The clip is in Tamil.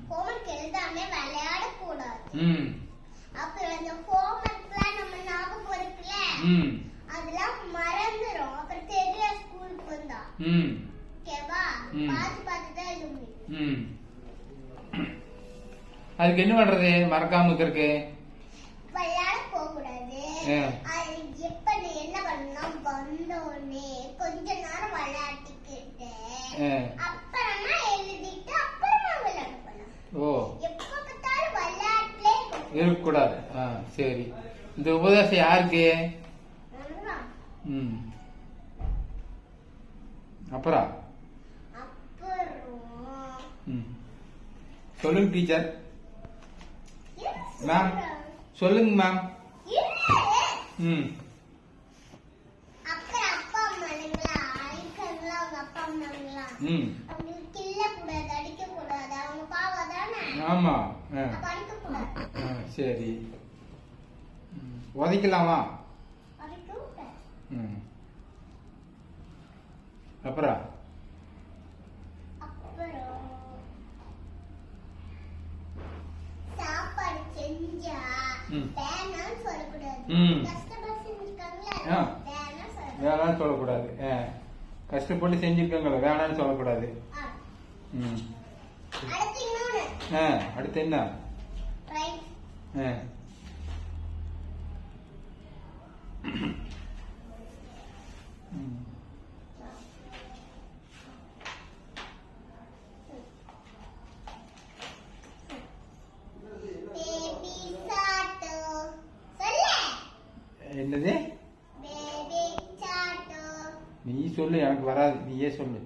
ஹோம்வொர்க் எழுதாம விளையாட கூடாது. அப்புறம் அந்த ஹோம்வொர்க்லாம் நம்ம ஞாபகம் இருக்குல, அதெல்லாம் மறந்துரும். அப்புறம் தெரியல ஸ்கூலுக்கு வந்தா. ஓகேவா? பார்த்து தான் எழுத முடியும். அதுக்கு என்ன பண்றது? மறக்காம இருக்கிறதுக்கு விளையாட போக கூடாது. எப்ப நீ என்ன பண்ணணும், வந்த உடனே கொஞ்ச நேரம் விளையாட்டிக்கிட்டு அப்புறமா எழுதிட்டு அப்புறமா விளையாட போலாம். எப்ப பார்த்தாலும் விளையாட்டுலே இருக்க கூடாது. சரி, இந்த உபதேசம் யாருக்கு? அப்புறம் சொல்லுங்க டீச்சர். மேம் சொல்லுங்க மேம். ஆமா, சரி. உதைக்கலாமா? அப்புறம் சாப்பாடு செஞ்சா வேணாம்னு சொல்லக்கூடாது. வேணாம்னு சொல்லக்கூடாது. கஷ்டப்பட்டு செஞ்சிருக்காங்களா, வேணாம்னு சொல்லக்கூடாது. அடுத்து என்ன? என்னது? நீ சொல்லு, எனக்கு வராது, நீயே சொல்லு.